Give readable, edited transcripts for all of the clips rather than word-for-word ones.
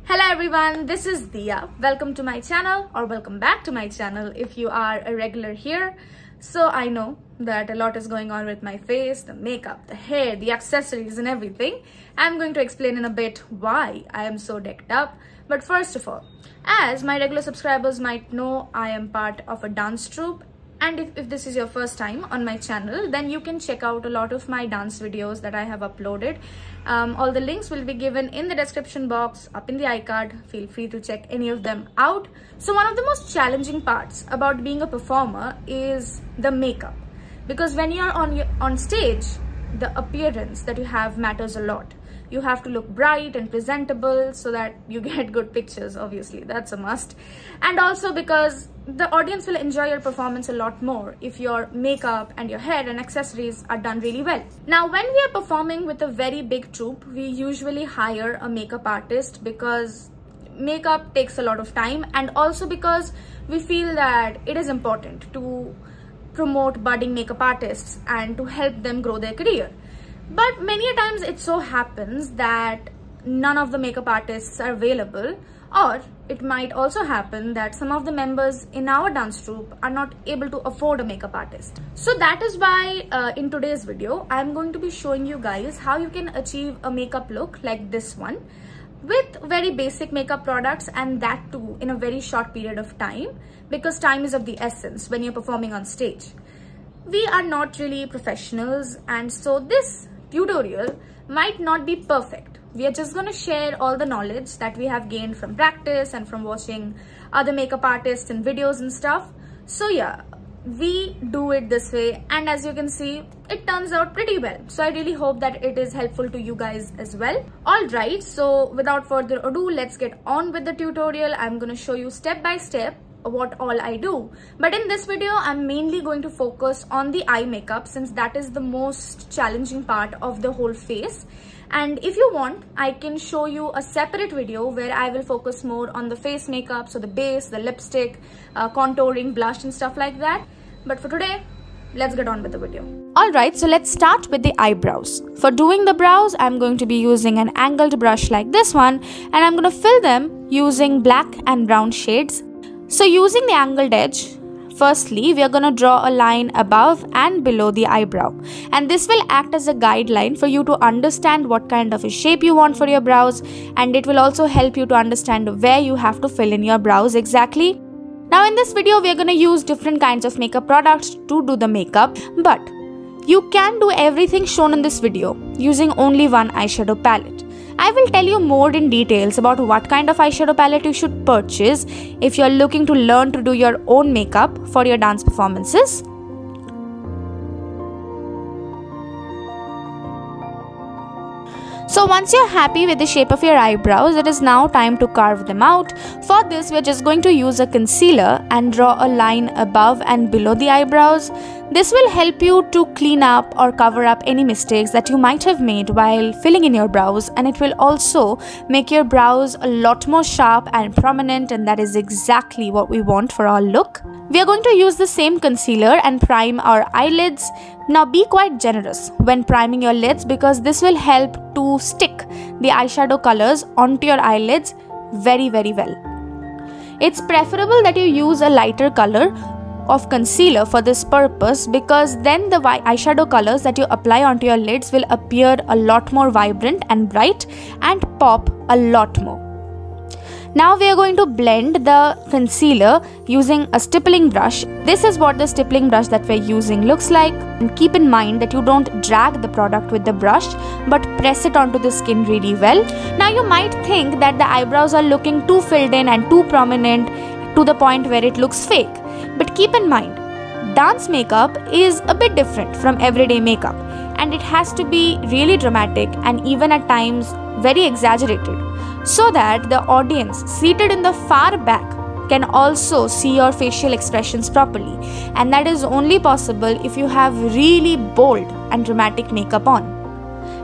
Hello everyone, this is Diya. Welcome to my channel, or welcome back to my channel if you are a regular here. So I know that a lot is going on with my face, the makeup, the hair, the accessories and everything. I'm going to explain in a bit why I am so decked up. But first of all, as my regular subscribers might know, I am part of a dance troupe. And if this is your first time on my channel, then you can check out a lot of my dance videos that I have uploaded. All the links will be given in the description box, up in the iCard. Feel free to check any of them out. So one of the most challenging parts about being a performer is the makeup. Because when you're on stage, the appearance that you have matters a lot. You have to look bright and presentable so that you get good pictures, obviously, that's a must. And also because the audience will enjoy your performance a lot more if your makeup and your hair and accessories are done really well. Now, when we are performing with a very big troupe, we usually hire a makeup artist because makeup takes a lot of time, and also because we feel that it is important to promote budding makeup artists and to help them grow their career. But many a times it so happens that none of the makeup artists are available, or it might also happen that some of the members in our dance troupe are not able to afford a makeup artist. So that is why in today's video, I'm going to be showing you guys how you can achieve a makeup look like this one with very basic makeup products, and that too in a very short period of time, because time is of the essence when you're performing on stage. We are not really professionals, and so this tutorial might not be perfect. We are just going to share all the knowledge that we have gained from practice and from watching other makeup artists and videos and stuff. So yeah, we do it this way, and as you can see, it turns out pretty well. So I really hope that it is helpful to you guys as well. Alright, so without further ado, let's get on with the tutorial. I'm going to show you step by step what all I do. But in this video, I'm mainly going to focus on the eye makeup, since that is the most challenging part of the whole face. And if you want, I can show you a separate video where I will focus more on the face makeup, so the base, the lipstick, contouring, blush and stuff like that. But for today, let's get on with the video. Alright, so let's start with the eyebrows. For doing the brows, I'm going to be using an angled brush like this one, and I'm going to fill them using black and brown shades. So using the angled edge, firstly, we are going to draw a line above and below the eyebrow. And this will act as a guideline for you to understand what kind of a shape you want for your brows. And it will also help you to understand where you have to fill in your brows exactly. Now in this video, we are going to use different kinds of makeup products to do the makeup. But you can do everything shown in this video using only one eyeshadow palette. I will tell you more in details about what kind of eyeshadow palette you should purchase if you are looking to learn to do your own makeup for your dance performances. So once you're happy with the shape of your eyebrows, it is now time to carve them out. For this, we're just going to use a concealer and draw a line above and below the eyebrows. This will help you to clean up or cover up any mistakes that you might have made while filling in your brows, and it will also make your brows a lot more sharp and prominent, and that is exactly what we want for our look. We are going to use the same concealer and prime our eyelids. Now be quite generous when priming your lids, because this will help to stick the eyeshadow colors onto your eyelids very well. It's preferable that you use a lighter color of concealer for this purpose, because then the eyeshadow colors that you apply onto your lids will appear a lot more vibrant and bright and pop a lot more. Now we are going to blend the concealer using a stippling brush. This is what the stippling brush that we're using looks like. And keep in mind that you don't drag the product with the brush, but press it onto the skin really well. Now you might think that the eyebrows are looking too filled in and too prominent to the point where it looks fake. But keep in mind, dance makeup is a bit different from everyday makeup, and it has to be really dramatic and even at times very exaggerated, so that the audience seated in the far back can also see your facial expressions properly. And that is only possible if you have really bold and dramatic makeup on.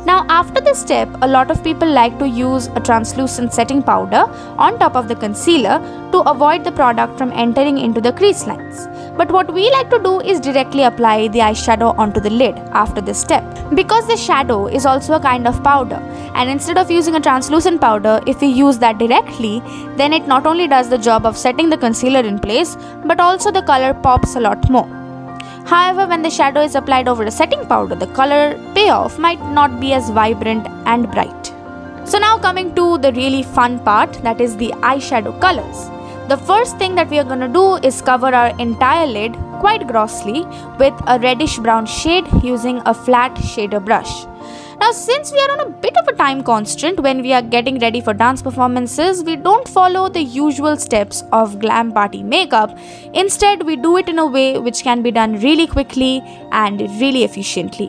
Now after this step, a lot of people like to use a translucent setting powder on top of the concealer to avoid the product from entering into the crease lines. But what we like to do is directly apply the eyeshadow onto the lid after this step. Because the shadow is also a kind of powder, and instead of using a translucent powder, if we use that directly, then it not only does the job of setting the concealer in place, but also the color pops a lot more. However, when the shadow is applied over a setting powder, the color payoff might not be as vibrant and bright. So now coming to the really fun part, that is the eyeshadow colors. The first thing that we are going to do is cover our entire lid quite grossly with a reddish brown shade using a flat shader brush. Now since we are on a bit of a time constraint when we are getting ready for dance performances, we don't follow the usual steps of glam party makeup. Instead, we do it in a way which can be done really quickly and really efficiently.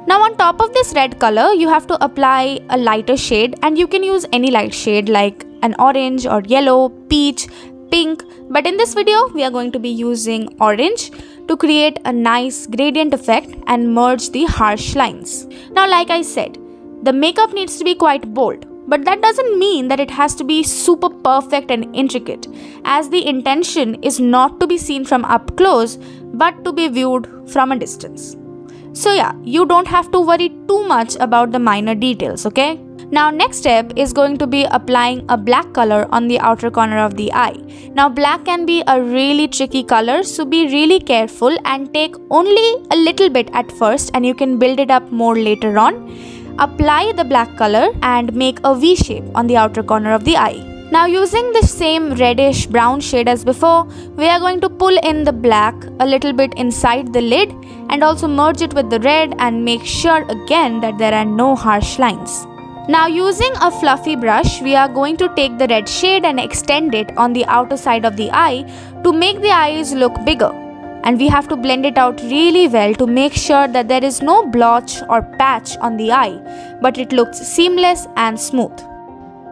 Now on top of this red color, you have to apply a lighter shade, and you can use any light shade like an orange or yellow, peach, pink, but in this video we are going to be using orange to create a nice gradient effect and merge the harsh lines. Now like I said, the makeup needs to be quite bold, but that doesn't mean that it has to be super perfect and intricate, as the intention is not to be seen from up close but to be viewed from a distance. So yeah, you don't have to worry too much about the minor details, okay? Now next step is going to be applying a black color on the outer corner of the eye. Now black can be a really tricky color, so be really careful and take only a little bit at first and you can build it up more later on. Apply the black color and make a V shape on the outer corner of the eye. Now using the same reddish brown shade as before, we are going to pull in the black a little bit inside the lid and also merge it with the red and make sure again that there are no harsh lines. Now using a fluffy brush, we are going to take the red shade and extend it on the outer side of the eye to make the eyes look bigger. And we have to blend it out really well to make sure that there is no blotch or patch on the eye, but it looks seamless and smooth.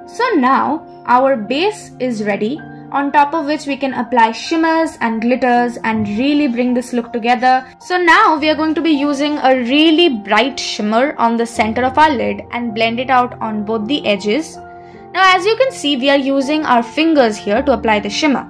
So now our base is ready, on top of which we can apply shimmers and glitters and really bring this look together. So now we are going to be using a really bright shimmer on the center of our lid and blend it out on both the edges. Now as you can see, we are using our fingers here to apply the shimmer.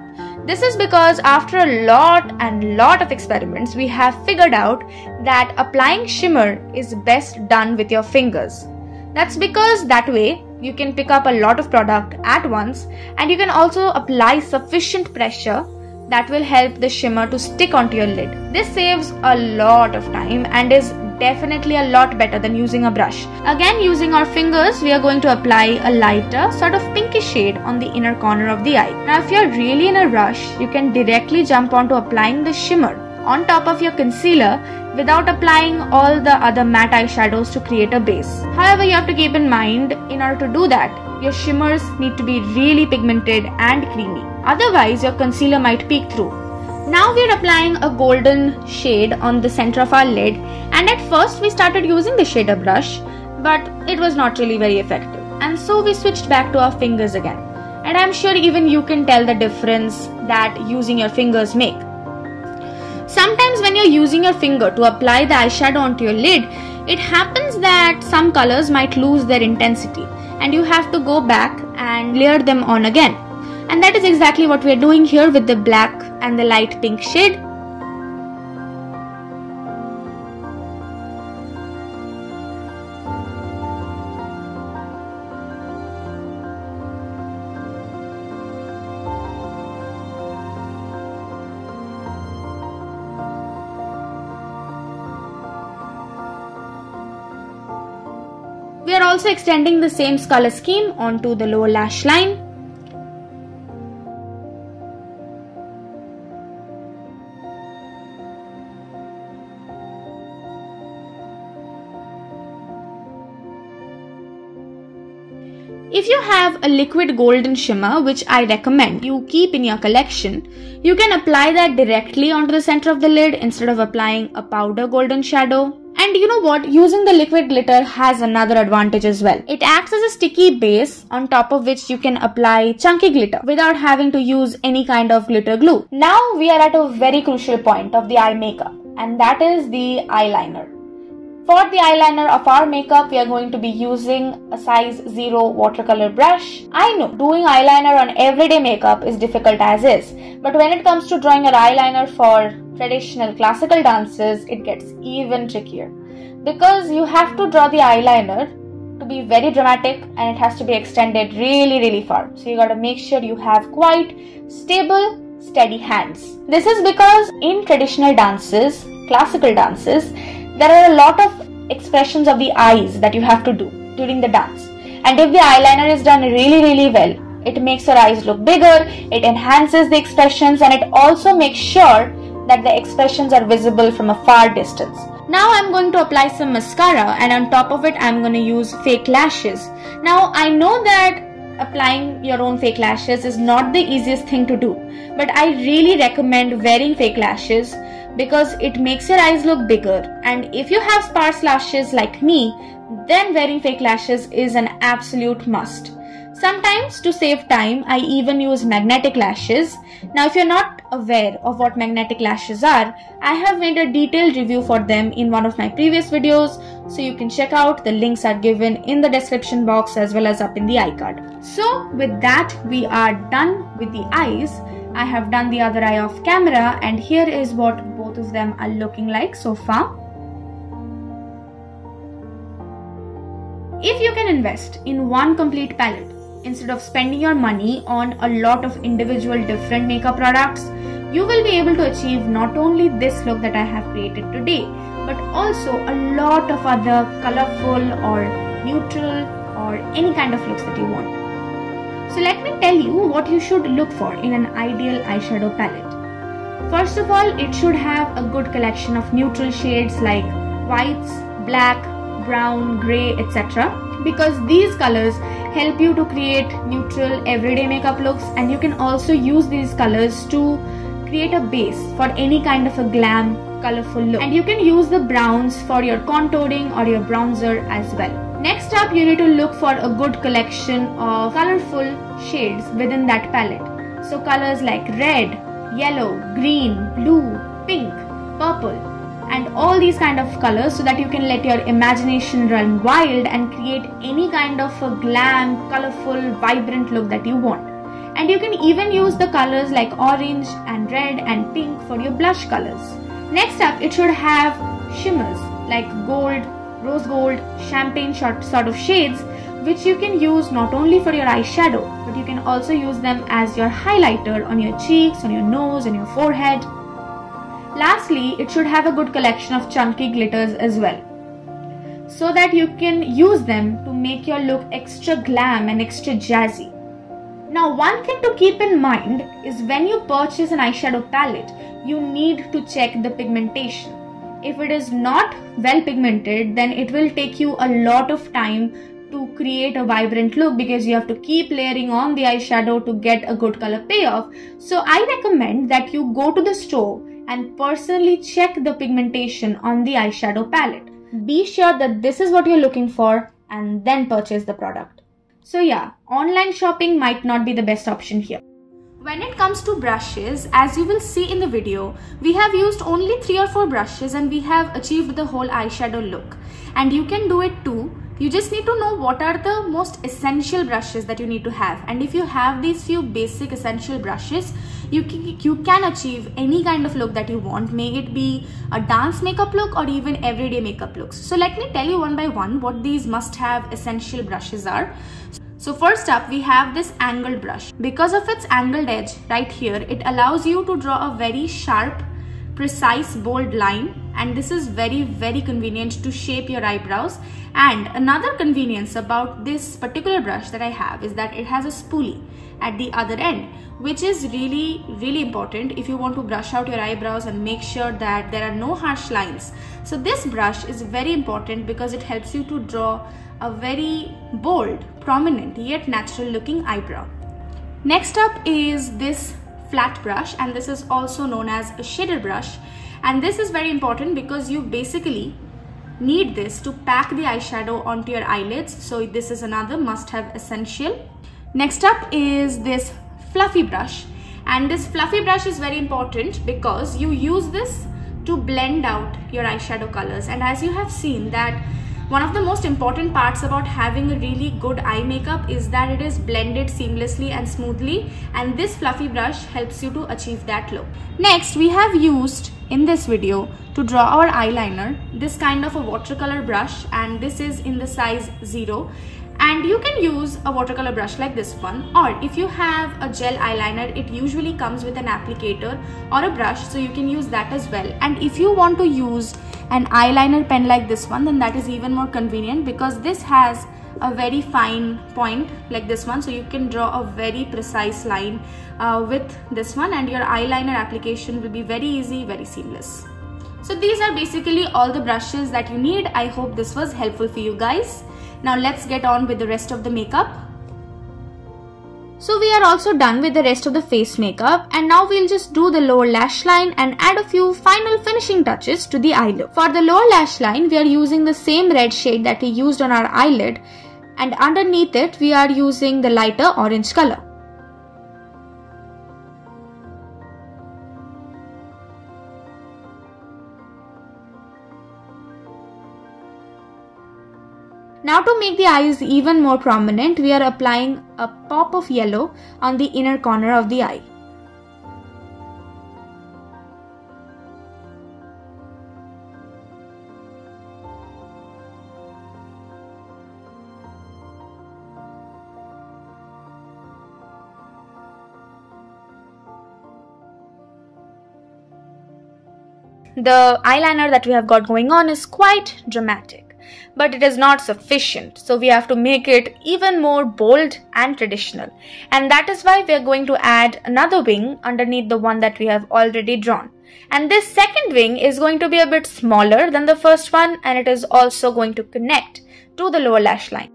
This is because after a lot of experiments, we have figured out that applying shimmer is best done with your fingers. That's because that way you can pick up a lot of product at once, and you can also apply sufficient pressure that will help the shimmer to stick onto your lid. This saves a lot of time and is definitely a lot better than using a brush. Again, using our fingers, we are going to apply a lighter sort of pinkish shade on the inner corner of the eye. Now if you're really in a rush, you can directly jump onto applying the shimmer on top of your concealer without applying all the other matte eyeshadows to create a base. However, you have to keep in mind, in order to do that, your shimmers need to be really pigmented and creamy. Otherwise, your concealer might peek through. Now we are applying a golden shade on the center of our lid, and at first we started using the shader brush, but it was not really very effective. And so we switched back to our fingers again. And I'm sure even you can tell the difference that using your fingers make. Sometimes when you're using your finger to apply the eyeshadow onto your lid, it happens that some colors might lose their intensity and you have to go back and layer them on again. And that is exactly what we are doing here with the black and the light pink shade. We are also extending the same color scheme onto the lower lash line. If you have a liquid golden shimmer, which I recommend you keep in your collection, you can apply that directly onto the center of the lid instead of applying a powder golden shadow. And you know what? Using the liquid glitter has another advantage as well. It acts as a sticky base on top of which you can apply chunky glitter without having to use any kind of glitter glue. Now we are at a very crucial point of the eye makeup, and that is the eyeliner. For the eyeliner of our makeup, we are going to be using a size 0 watercolor brush. I know doing eyeliner on everyday makeup is difficult as is, but when it comes to drawing an eyeliner for traditional classical dances, it gets even trickier because you have to draw the eyeliner to be very dramatic and it has to be extended really far. So you gotta make sure you have quite stable, steady hands. This is because in traditional dances, classical dances, there are a lot of expressions of the eyes that you have to do during the dance. And if the eyeliner is done really well, it makes your eyes look bigger, it enhances the expressions, and it also makes sure that the expressions are visible from a far distance. Now I'm going to apply some mascara, and on top of it I'm going to use fake lashes. Now I know that applying your own fake lashes is not the easiest thing to do, but I really recommend wearing fake lashes because it makes your eyes look bigger, and if you have sparse lashes like me, then wearing fake lashes is an absolute must. Sometimes to save time, I even use magnetic lashes. Now if you're not aware of what magnetic lashes are, I have made a detailed review for them in one of my previous videos, so you can check out. The links are given in the description box as well as up in the iCard. So with that, we are done with the eyes. I have done the other eye off camera, and here is what both of them are looking like so far. If you can invest in one complete palette instead of spending your money on a lot of individual different makeup products, you will be able to achieve not only this look that I have created today, but also a lot of other colorful or neutral or any kind of looks that you want. So let me tell you what you should look for in an ideal eyeshadow palette. First of all, it should have a good collection of neutral shades like whites, black, brown, grey, etc. because these colors help you to create neutral everyday makeup looks, and you can also use these colors to create a base for any kind of a glam, colorful look. And you can use the browns for your contouring or your bronzer as well. Next up, you need to look for a good collection of colorful shades within that palette. So colors like red, yellow, green, blue, pink, purple, and all these kind of colors, so that you can let your imagination run wild and create any kind of a glam, colorful, vibrant look that you want. And you can even use the colors like orange and red and pink for your blush colors. Next up, it should have shimmers like gold, rose gold, champagne sort of shades, which you can use not only for your eyeshadow, but you can also use them as your highlighter on your cheeks, on your nose, and your forehead. Lastly, it should have a good collection of chunky glitters as well, so that you can use them to make your look extra glam and extra jazzy. Now, one thing to keep in mind is when you purchase an eyeshadow palette, you need to check the pigmentation. If it is not well pigmented, then it will take you a lot of time to create a vibrant look because you have to keep layering on the eyeshadow to get a good color payoff. So I recommend that you go to the store and personally check the pigmentation on the eyeshadow palette. Be sure that this is what you're looking for and then purchase the product. So yeah, online shopping might not be the best option here. When it comes to brushes, as you will see in the video, we have used only 3 or 4 brushes and we have achieved the whole eyeshadow look. And you can do it too. You just need to know what are the most essential brushes that you need to have. And if you have these few basic essential brushes, you can achieve any kind of look that you want, may it be a dance makeup look or even everyday makeup looks. So let me tell you one by one what these must-have essential brushes are. So first up, we have this angled brush. Because of its angled edge right here, it allows you to draw a very sharp, precise, bold line, and this is very convenient to shape your eyebrows. And another convenience about this particular brush that I have is that it has a spoolie at the other end, which is really important if you want to brush out your eyebrows and make sure that there are no harsh lines. So this brush is very important because it helps you to draw a very bold, prominent yet natural looking eyebrow. Next up is this flat brush, and this is also known as a shader brush, and this is very important because you basically need this to pack the eyeshadow onto your eyelids. So this is another must-have essential. Next up is this fluffy brush, and this fluffy brush is very important because you use this to blend out your eyeshadow colors. And as you have seen that one of the most important parts about having a really good eye makeup is that it is blended seamlessly and smoothly, and this fluffy brush helps you to achieve that look. Next, we have used in this video to draw our eyeliner this kind of a watercolor brush, and this is in the size 0. And you can use a watercolor brush like this one, or if you have a gel eyeliner, it usually comes with an applicator or a brush, so you can use that as well. And if you want to use an eyeliner pen like this one, then that is even more convenient because this has a very fine point like this one, so you can draw a very precise line with this one, and your eyeliner application will be very easy, very seamless. So these are basically all the brushes that you need. I hope this was helpful for you guys. Now let's get on with the rest of the makeup. So we are also done with the rest of the face makeup, and now we'll just do the lower lash line and add a few final finishing touches to the eye look. For the lower lash line, we are using the same red shade that we used on our eyelid, and underneath it we are using the lighter orange color. Now to make the eyes even more prominent, we are applying a pop of yellow on the inner corner of the eye. The eyeliner that we have got going on is quite dramatic, but it is not sufficient, so we have to make it even more bold and traditional, and that is why we are going to add another wing underneath the one that we have already drawn. And this second wing is going to be a bit smaller than the first one, and it is also going to connect to the lower lash line.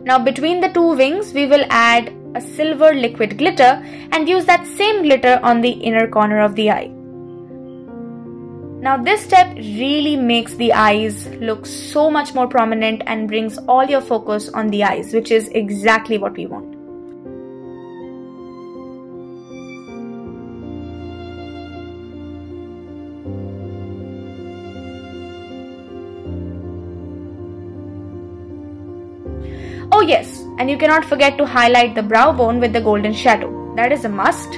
Now between the two wings, we will add a silver liquid glitter and use that same glitter on the inner corner of the eye. Now this step really makes the eyes look so much more prominent and brings all your focus on the eyes, which is exactly what we want. Oh yes, and you cannot forget to highlight the brow bone with the golden shadow. That is a must.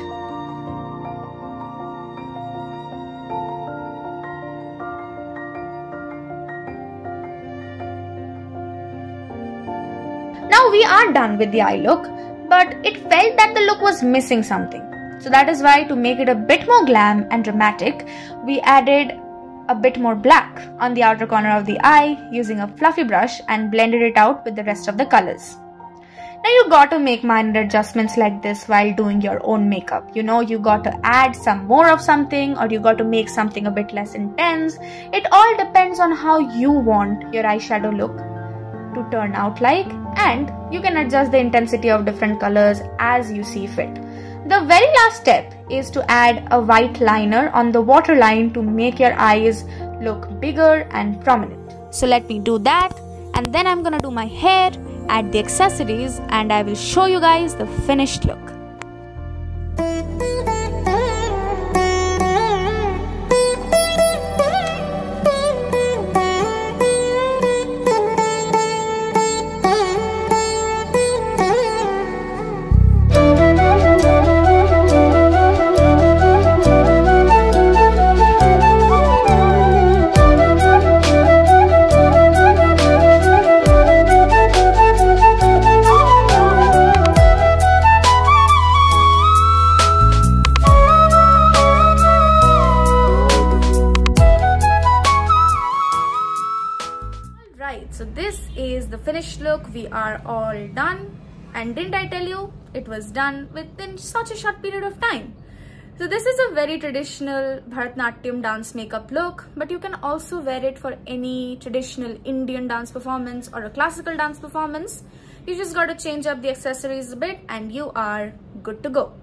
Now we are done with the eye look, but it felt that the look was missing something. So that is why, to make it a bit more glam and dramatic, we added a bit more black on the outer corner of the eye using a fluffy brush and blended it out with the rest of the colors. Now you got to make minor adjustments like this while doing your own makeup. You know, you got to add some more of something, or you got to make something a bit less intense. It all depends on how you want your eyeshadow look to turn out like, and you can adjust the intensity of different colors as you see fit. The very last step is to add a white liner on the waterline to make your eyes look bigger and prominent. So let me do that, and then I'm gonna do my hair, add the accessories, and I will show you guys the finished look. So this is the finished look. We are all done, and didn't I tell you it was done within such a short period of time? So this is a very traditional Bharatanatyam dance makeup look, but you can also wear it for any traditional Indian dance performance or a classical dance performance. You just got to change up the accessories a bit and you are good to go.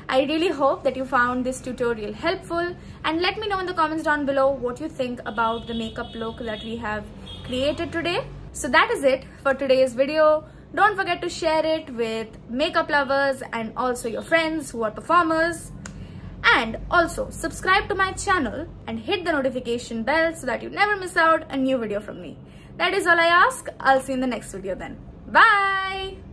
I really hope that you found this tutorial helpful, and let me know in the comments down below what you think about the makeup look that we have created today. So that is it for today's video. Don't forget to share it with makeup lovers and also your friends who are performers. And also subscribe to my channel and hit the notification bell so that you never miss out a new video from me. That is all I ask. I'll see you in the next video then. Bye!